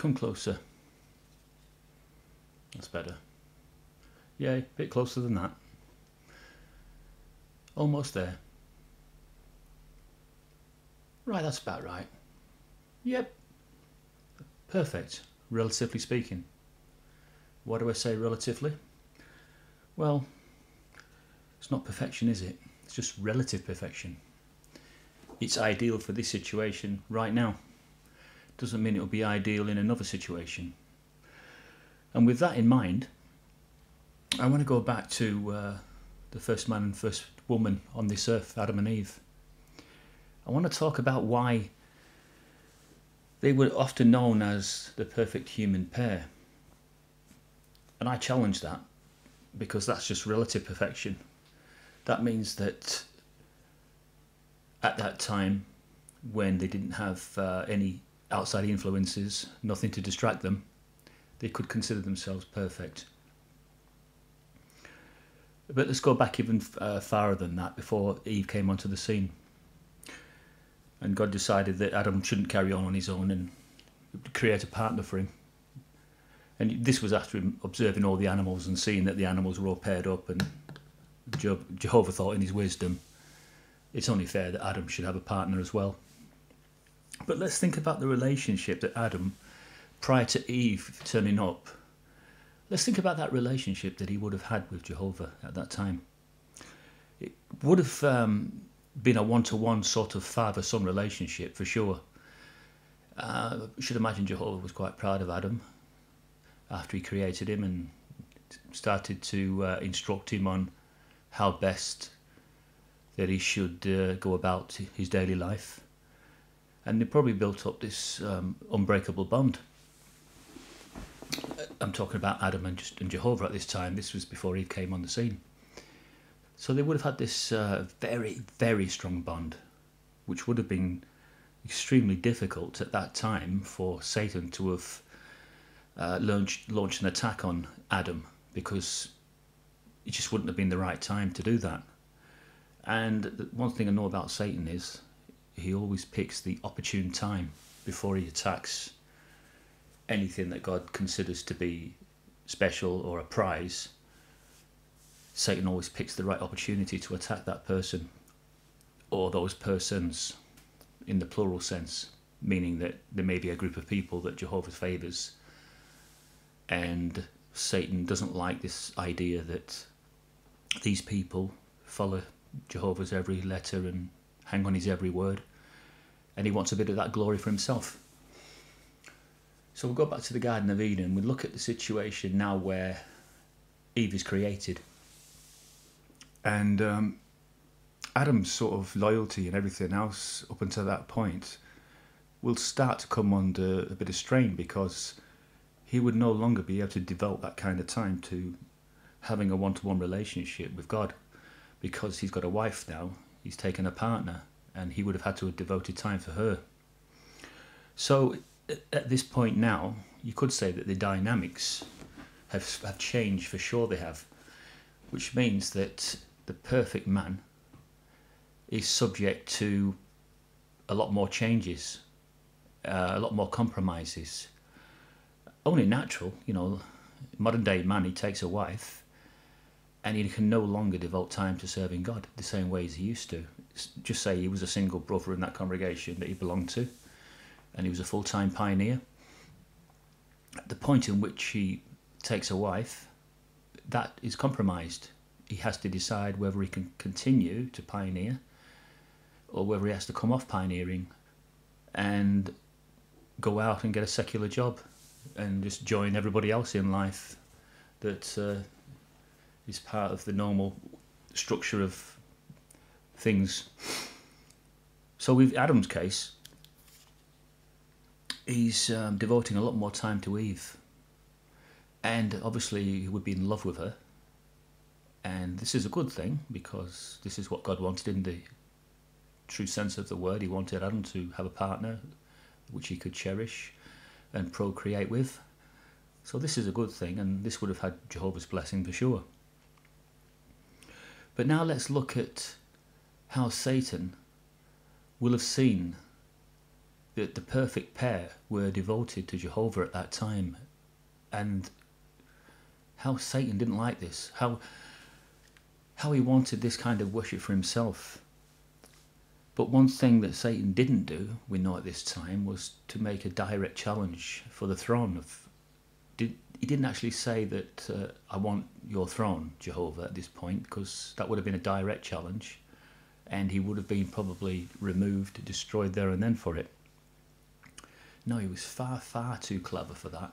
Come closer. That's better. Yeah, a bit closer than that. Almost there. Right, that's about right. Yep. Perfect, relatively speaking. Why do I say relatively? Well, it's not perfection, is it? It's just relative perfection. It's ideal for this situation right now. Doesn't mean it'll be ideal in another situation. And with that in mind, I want to go back to the first man and first woman on this earth, Adam and Eve. I want to talk about why they were often known as the perfect human pair. And I challenge that, because that's just relative perfection. That means that at that time, when they didn't have any outside influences, nothing to distract them, they could consider themselves perfect. But let's go back even farther than that, before Eve came onto the scene. And God decided that Adam shouldn't carry on his own and create a partner for him. And this was after him observing all the animals and seeing that the animals were all paired up, and Jehovah thought in his wisdom, it's only fair that Adam should have a partner as well. But let's think about the relationship that Adam, prior to Eve turning up, let's think about that relationship that he would have had with Jehovah at that time. It would have been a one-to-one sort of father-son relationship for sure. You should imagine Jehovah was quite proud of Adam after he created him and started to instruct him on how best that he should go about his daily life. And they probably built up this unbreakable bond. I'm talking about Adam and Jehovah at this time. This was before Eve came on the scene. So they would have had this very, very strong bond, which would have been extremely difficult at that time for Satan to have launched an attack on Adam, because it just wouldn't have been the right time to do that. And one thing I know about Satan is he always picks the opportune time before he attacks anything that God considers to be special or a prize. Satan always picks the right opportunity to attack that person, or those persons in the plural sense, meaning that there may be a group of people that Jehovah favours, and Satan doesn't like this idea that these people follow Jehovah's every letter and hang on his every word, and he wants a bit of that glory for himself. So we'll go back to the Garden of Eden. We look at the situation now where Eve is created, and Adam's sort of loyalty and everything else up until that point will start to come under a bit of strain, because he would no longer be able to devote that kind of time to having a one-to-one relationship with God, because he's got a wife now, he's taken a partner, and he would have had to have devoted time for her. So at this point now, you could say that the dynamics have changed, for sure they have, which means that the perfect man is subject to a lot more changes, a lot more compromises. Only natural, you know, modern day man, he takes a wife and he can no longer devote time to serving God the same way as he used to. Just say he was a single brother in that congregation that he belonged to, and he was a full-time pioneer. At the point in which he takes a wife, that is compromised. He has to decide whether he can continue to pioneer or whether he has to come off pioneering and go out and get a secular job and just join everybody else in life that is part of the normal structure of things. So with Adam's case, he's devoting a lot more time to Eve, and obviously he would be in love with her, and this is a good thing, because this is what God wanted in the true sense of the word. He wanted Adam to have a partner which he could cherish and procreate with. So this is a good thing, and this would have had Jehovah's blessing for sure. But now let's look at how Satan will have seen that the perfect pair were devoted to Jehovah at that time, and how Satan didn't like this, how he wanted this kind of worship for himself. But one thing that Satan didn't do, we know at this time, was to make a direct challenge for the throne of. He didn't actually say that I want your throne, Jehovah, at this point, because that would have been a direct challenge, and he would have been probably removed, destroyed there and then for it. No, he was far, far too clever for that.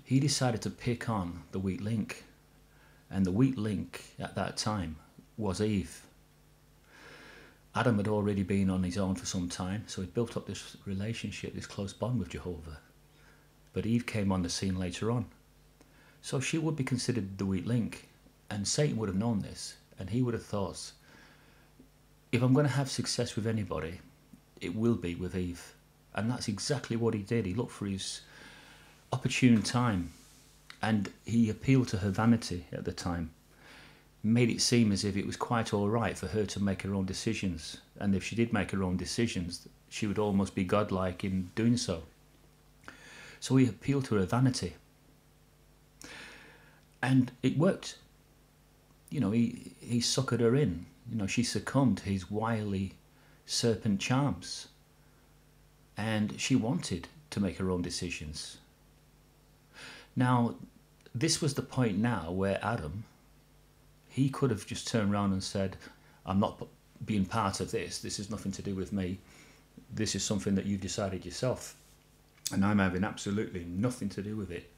He decided to pick on the weak link, and the weak link at that time was Eve. Adam had already been on his own for some time, so he built up this relationship, this close bond with Jehovah. But Eve came on the scene later on. So she would be considered the weak link, and Satan would have known this, and he would have thought, if I'm going to have success with anybody, it will be with Eve. And that's exactly what he did. He looked for his opportune time, and he appealed to her vanity at the time, made it seem as if it was quite all right for her to make her own decisions, and if she did make her own decisions, she would almost be godlike in doing so. So he appealed to her vanity, and it worked. You know, he suckered her in. You know, she succumbed to his wily serpent charms, and she wanted to make her own decisions. Now, this was the point now where Adam, he could have just turned around and said, I'm not being part of this. This has nothing to do with me. This is something that you've decided yourself, and I'm having absolutely nothing to do with it.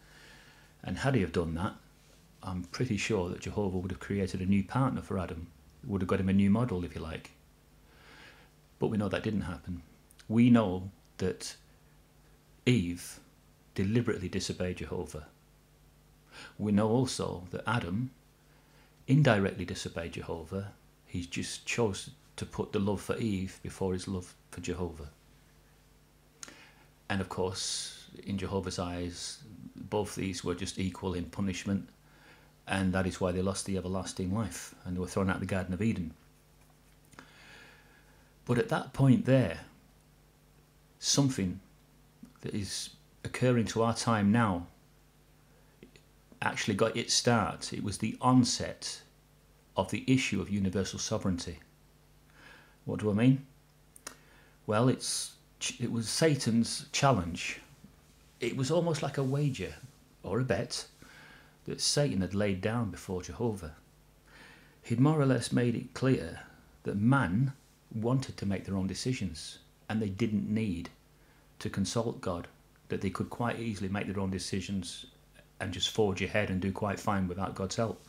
And had he have done that, I'm pretty sure that Jehovah would have created a new partner for Adam, would have got him a new model, if you like. But we know that didn't happen. We know that Eve deliberately disobeyed Jehovah. We know also that Adam indirectly disobeyed Jehovah. He just chose to put the love for Eve before his love for Jehovah. And of course, in Jehovah's eyes, both these were just equal in punishment, and that is why they lost the everlasting life and they were thrown out of the Garden of Eden. But at that point there, something that is occurring to our time now actually got its start. It was the onset of the issue of universal sovereignty. What do I mean? Well, it was Satan's challenge. It was almost like a wager or a bet that Satan had laid down before Jehovah. He'd more or less made it clear that man wanted to make their own decisions, and they didn't need to consult God, that they could quite easily make their own decisions and just forge ahead and do quite fine without God's help.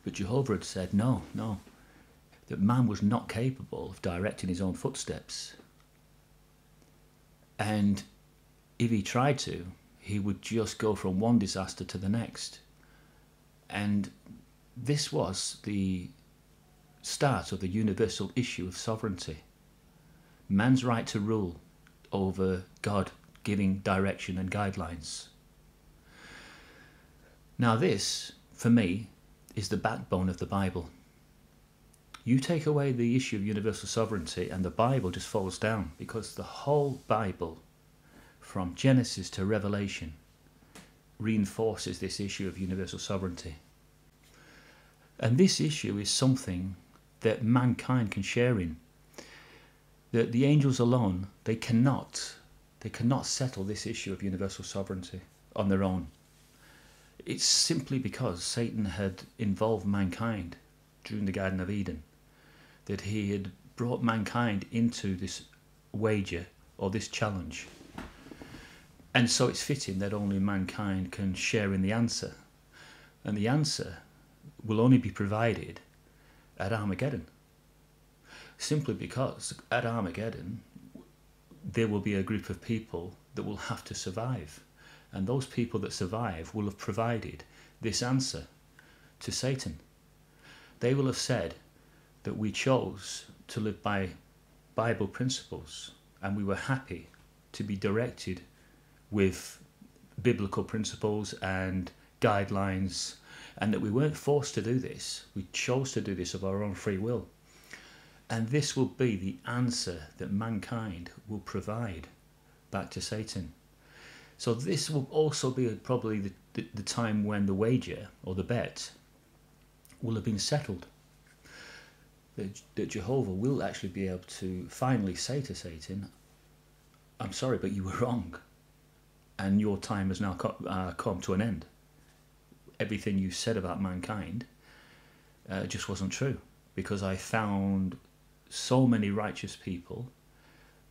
But Jehovah had said no, that man was not capable of directing his own footsteps. And if he tried to, he would just go from one disaster to the next. And this was the start of the universal issue of sovereignty. Man's right to rule over God giving direction and guidelines. Now this, for me, is the backbone of the Bible. You take away the issue of universal sovereignty and the Bible just falls down, because the whole Bible, from Genesis to Revelation, reinforces this issue of universal sovereignty. And this issue is something that mankind can share in. That the angels alone, they cannot settle this issue of universal sovereignty on their own. It's simply because Satan had involved mankind during the Garden of Eden, that he had brought mankind into this wager or this challenge. And so it's fitting that only mankind can share in the answer. And the answer will only be provided at Armageddon. Simply because at Armageddon there will be a group of people that will have to survive. And those people that survive will have provided this answer to Satan. They will have said that we chose to live by Bible principles and we were happy to be directed with biblical principles and guidelines, and that we weren't forced to do this. We chose to do this of our own free will. And this will be the answer that mankind will provide back to Satan. So this will also be probably the time when the wager or the bet will have been settled. That Jehovah will actually be able to finally say to Satan, I'm sorry, but you were wrong. And your time has now come to an end. Everything you said about mankind just wasn't true. Because I found so many righteous people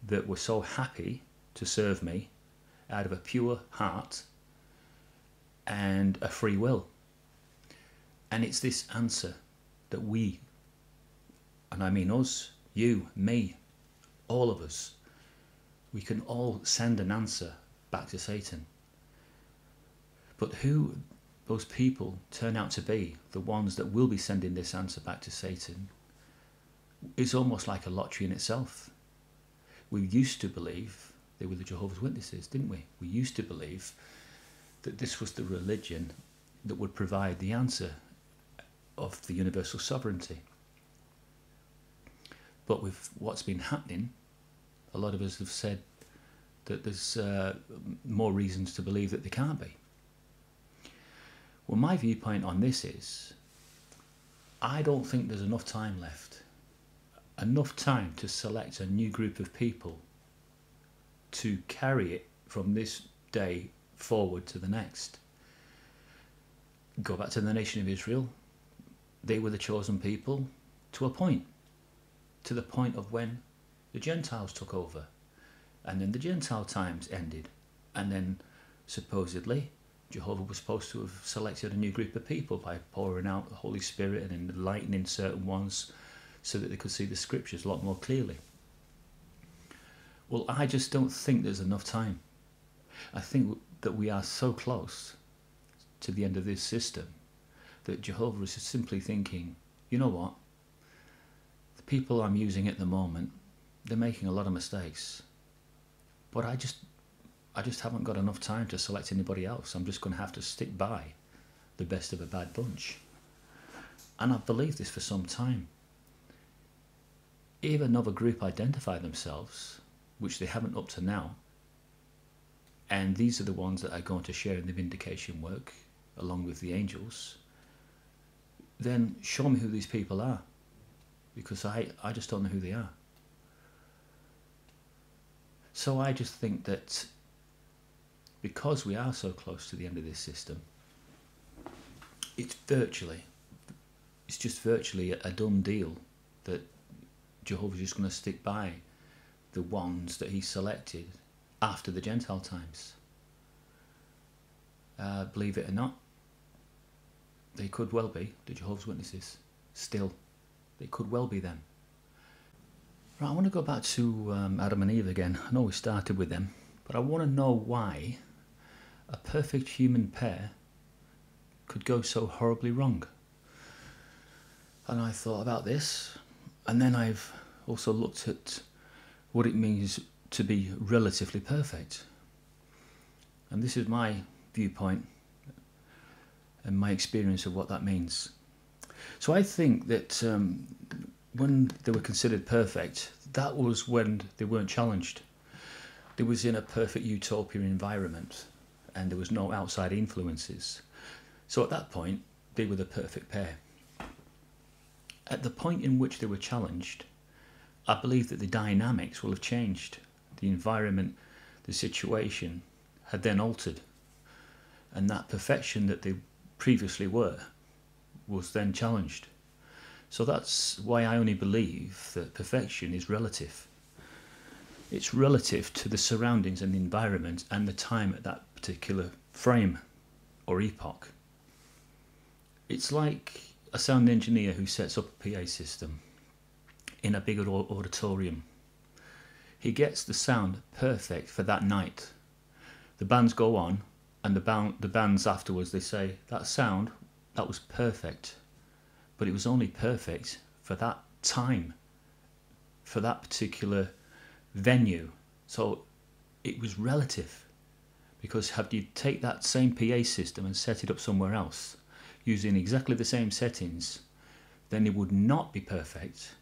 that were so happy to serve me out of a pure heart and a free will. And it's this answer that we, and I mean us, you, me, all of us, we can all send an answer back to Satan. But who those people turn out to be, the ones that will be sending this answer back to Satan, is almost like a lottery in itself. We used to believe they were the Jehovah's Witnesses, didn't we? We used to believe that this was the religion that would provide the answer of the universal sovereignty. But with what's been happening, a lot of us have said that there's more reasons to believe that they can't be. Well, my viewpoint on this is, I don't think there's enough time left. Enough time to select a new group of people to carry it from this day forward to the next. Go back to the nation of Israel. They were the chosen people to a point. To the point of when the Gentiles took over. And then the Gentile times ended. And then supposedly Jehovah was supposed to have selected a new group of people by pouring out the Holy Spirit and enlightening certain ones so that they could see the scriptures a lot more clearly. Well, I just don't think there's enough time. I think that we are so close to the end of this system that Jehovah is simply thinking, you know what? The people I'm using at the moment, they're making a lot of mistakes. But I just haven't got enough time to select anybody else. I'm just going to have to stick by the best of a bad bunch. And I've believed this for some time. If another group identify themselves, which they haven't up to now, and these are the ones that are going to share in the vindication work, along with the angels, then show me who these people are. Because I just don't know who they are. So I just think that because we are so close to the end of this system, it's just virtually a done deal that Jehovah's just going to stick by the ones that he selected after the Gentile times. Believe it or not, they could well be the Jehovah's Witnesses. Still, they could well be them. Right, I want to go back to Adam and Eve again. I know we started with them, but I want to know why a perfect human pair could go so horribly wrong. And I thought about this, and then I've also looked at what it means to be relatively perfect. And this is my viewpoint and my experience of what that means. So I think that when they were considered perfect, that was when they weren't challenged. They was in a perfect utopia environment and there was no outside influences. So at that point, they were the perfect pair. At the point in which they were challenged, I believe that the dynamics will have changed. The environment, the situation had then altered. And that perfection that they previously were was then challenged. So that's why I only believe that perfection is relative. It's relative to the surroundings and the environment and the time at that particular frame or epoch. It's like a sound engineer who sets up a PA system in a big auditorium. He gets the sound perfect for that night. The bands go on, and the bands afterwards, they say, that sound, that was perfect. But it was only perfect for that time, for that particular venue. So it was relative. Because had you take that same PA system and set it up somewhere else, using exactly the same settings, then it would not be perfect.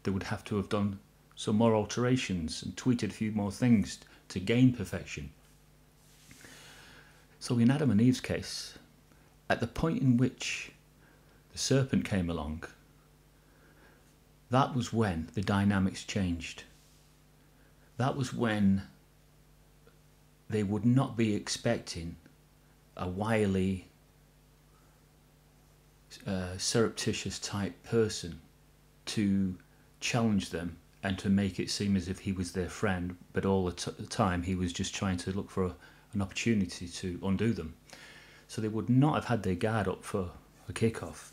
They would have to have done some more alterations and tweaked a few more things to gain perfection. So in Adam and Eve's case, at the point in which the serpent came along, that was when the dynamics changed. That was when they would not be expecting a wily, surreptitious type person to challenge them and to make it seem as if he was their friend, but all the time he was just trying to look for an opportunity to undo them. So they would not have had their guard up for a kick-off.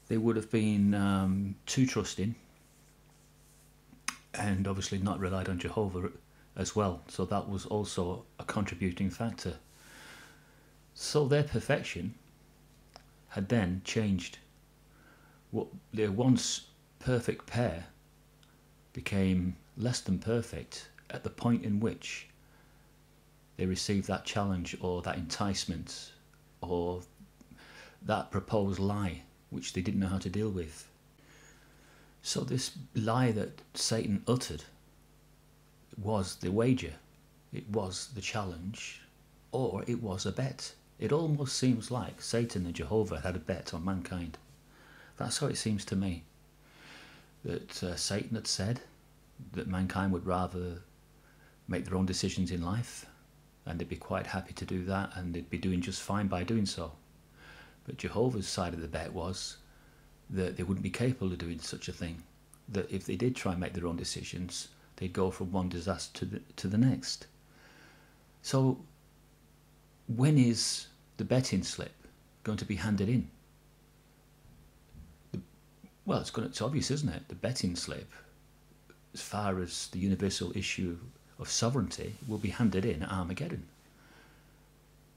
They would have been too trusting, and obviously not relied on Jehovah as well. So that was also a contributing factor. So their perfection had then changed. What their once perfect pair became less than perfect at the point in which they received that challenge or that enticement or that proposed lie which they didn't know how to deal with. So this lie that Satan uttered was the wager, it was the challenge, or it was a bet. It almost seems like Satan and Jehovah had a bet on mankind. That's how it seems to me. That Satan had said that mankind would rather make their own decisions in life, and they'd be quite happy to do that, and they'd be doing just fine by doing so. But Jehovah's side of the bet was that they wouldn't be capable of doing such a thing, that if they did try and make their own decisions, they'd go from one disaster to the next. So when is the betting slip going to be handed in? Well, it's obvious, isn't it? The betting slip, as far as the universal issue of sovereignty, will be handed in at Armageddon.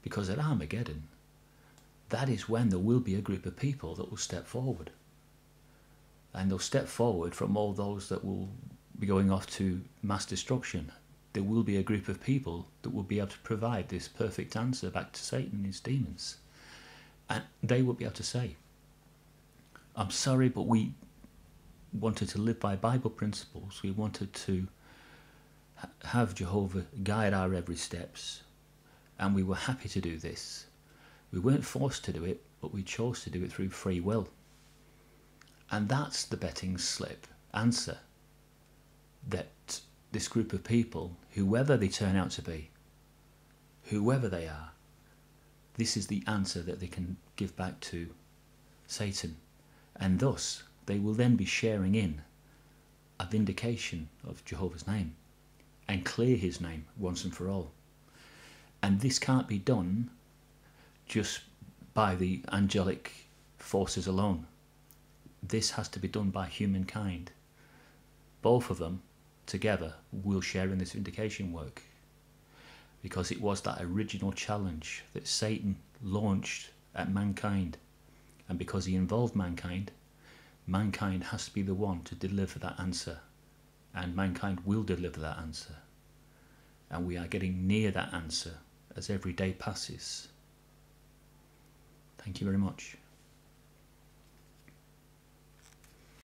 Because at Armageddon, that is when there will be a group of people that will step forward. And they'll step forward from all those that will be going off to mass destruction. There will be a group of people that will be able to provide this perfect answer back to Satan and his demons. And they will be able to say, I'm sorry, but we wanted to live by Bible principles. We wanted to have Jehovah guide our every steps. And we were happy to do this. We weren't forced to do it, but we chose to do it through free will. And that's the betting slip answer. That this group of people, whoever they turn out to be, whoever they are, this is the answer that they can give back to Satan. And thus, they will then be sharing in a vindication of Jehovah's name and clear his name once and for all. And this can't be done just by the angelic forces alone. This has to be done by humankind. Both of them together will share in this vindication work, because it was that original challenge that Satan launched at mankind, and because he involved mankind, mankind has to be the one to deliver that answer, and mankind will deliver that answer, and we are getting near that answer as every day passes. Thank you very much.